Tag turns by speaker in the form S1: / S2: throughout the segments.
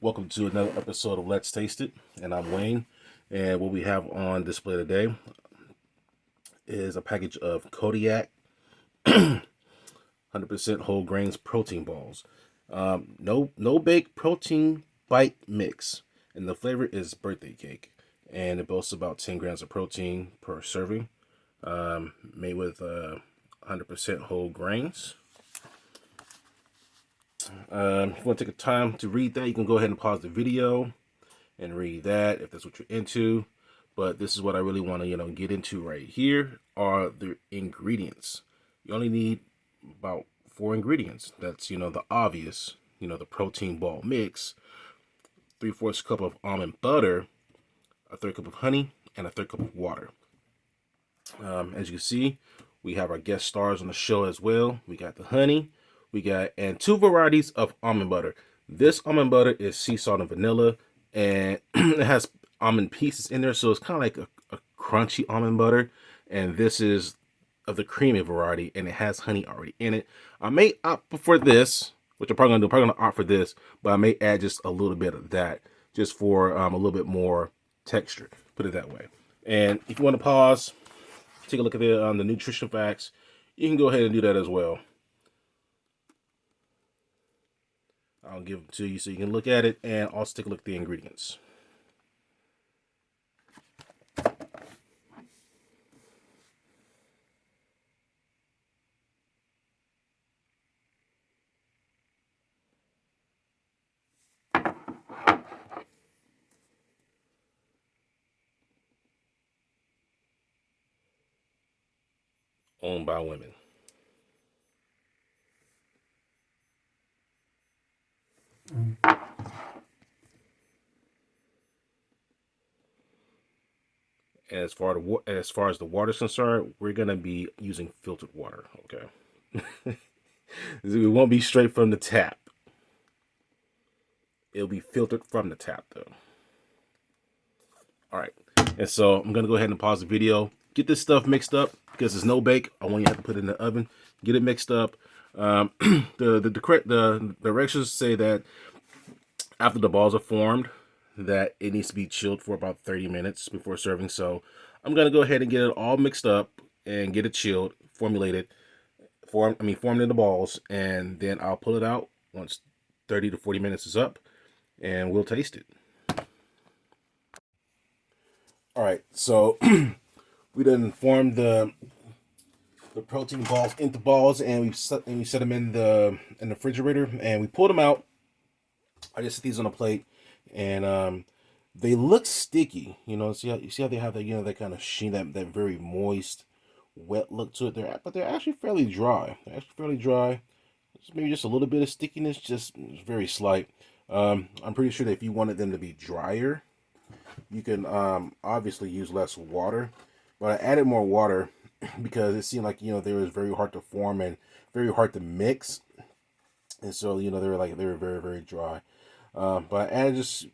S1: Welcome to another episode of Let's Taste It, and I'm Wayne. And what we have on display today is a package of Kodiak 100% whole grains protein balls. No bake protein bite mix, and the flavor is birthday cake. And it boasts about 10 grams of protein per serving, made with 100% whole grains. If you want to take a time to read that, you can go ahead and pause the video and read that if that's what you're into. But this is what I really want to, get into right here are the ingredients. You only need about 4 ingredients. That's, the obvious, the protein ball mix, 3/4 cup of almond butter, a third cup of honey, and a third cup of water. As you can see, we have our guest stars on the show as well. We got the honey, and 2 varieties of almond butter. This almond butter is sea salt and vanilla, and it has almond pieces in there, so it's kind of like a crunchy almond butter. And this is of the creamy variety, and it has honey already in it. I may opt for this, which I'm probably gonna do. I'm probably gonna opt for this, but I may add just a little bit of that, just for a little bit more texture. Put it that way. And if you want to pause, take a look at the nutrition facts, you can go ahead and do that as well. I'll give them to you so you can look at it and also take a look at the ingredients. Owned by women. And as far as the water is concerned, we're gonna be using filtered water. Okay, it won't be straight from the tap. It'll be filtered from the tap, though. All right, and so I'm gonna go ahead and pause the video, get this stuff mixed up because it's no bake. I want you to have to put it in the oven, get it mixed up. The directions say that after the balls are formed, that it needs to be chilled for about 30 minutes before serving. So I'm gonna go ahead and get it all mixed up and get it chilled, formed into balls, and then I'll pull it out once 30 to 40 minutes is up, and we'll taste it. All right, so we done formed the protein balls into balls, and we set them in the refrigerator, and we pulled them out. I just set these on a plate, and they look sticky. You see how they have that that kind of sheen, that very moist, wet look to it. But they're actually fairly dry. Maybe just a little bit of stickiness, just very slight. I'm pretty sure that if you wanted them to be drier, you can obviously use less water. But I added more water because it seemed like they were very hard to form and very hard to mix, and so they were very, very dry. But I added just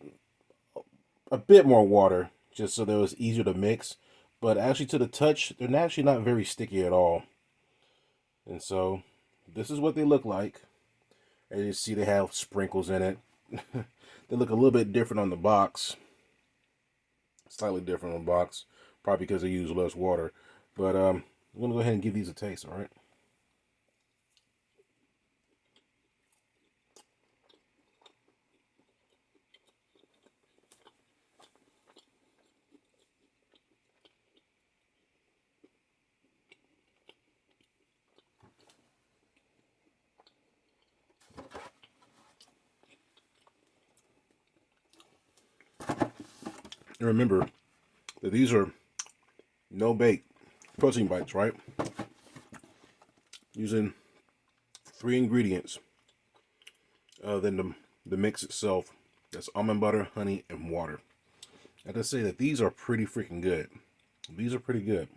S1: a bit more water just so that it was easier to mix. But actually, to the touch, they're actually not very sticky at all. And so this is what they look like. As you see, they have sprinkles in it. They look a little bit different on the box. Slightly different on the box. Probably because they use less water. But I'm going to go ahead and give these a taste, all right? And remember that these are no bake protein bites, right? Using 3 ingredients other than the mix itself. That's almond butter, honey, and water. I gotta say that these are pretty freaking good. These are pretty good.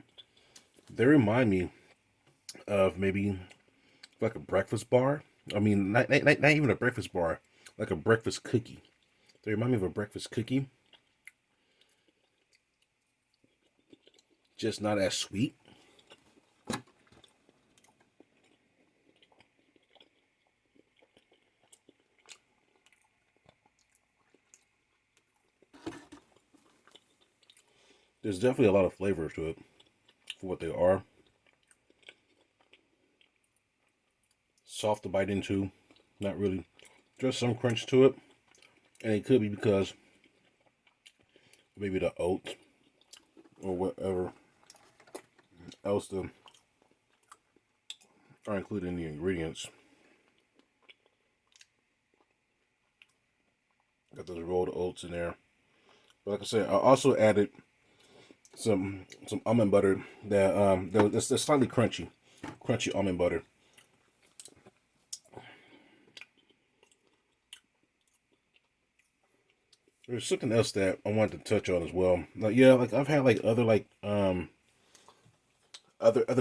S1: They remind me of maybe like a breakfast bar. I mean, not even a breakfast bar, like a breakfast cookie. They remind me of a breakfast cookie, just not as sweet. There's definitely a lot of flavor to it for what they are. Soft to bite into, not really. Just some crunch to it, and it could be because maybe the oat or whatever else are included in the ingredients. Got those rolled oats in there. But like I said, I also added some almond butter that's slightly crunchy almond butter. There's something else that I wanted to touch on as well. Like yeah, like I've had like other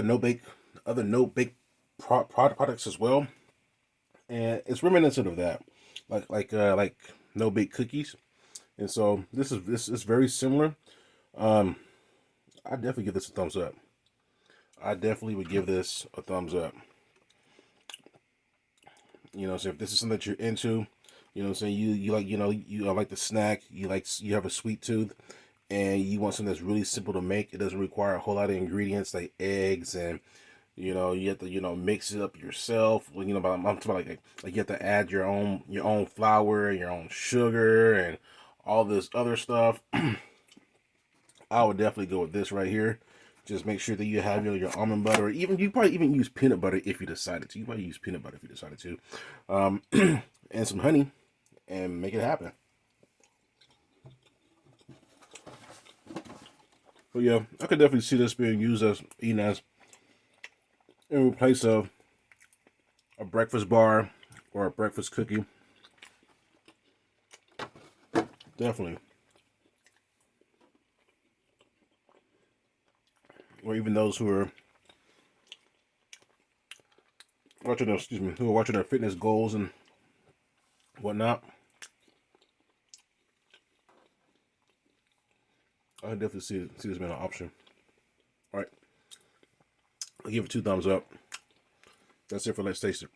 S1: no bake products as well, and it's reminiscent of that, like no bake cookies. And so this is very similar. Um, I definitely give this a thumbs up. I definitely would give this a thumbs up. You know, so if this is something that you're into, you know, what I'm saying you like you like the snack, you have a sweet tooth, and you want something that's really simple to make. It doesn't require a whole lot of ingredients like eggs and you have to mix it up yourself. Well, but I'm talking about like you have to add your own flour, your own sugar, and all this other stuff. I would definitely go with this right here. Just make sure that you have your almond butter, or even you probably even use peanut butter if you decided to. You probably use peanut butter if you decided to, and some honey, and make it happen. But yeah, I could definitely see this being used as eaten as in place of a breakfast bar or a breakfast cookie. Definitely. Or even those who are who are watching their fitness goals and whatnot. I definitely see this being an option. All right, I give it 2 thumbs up. That's it for Let's Taste It.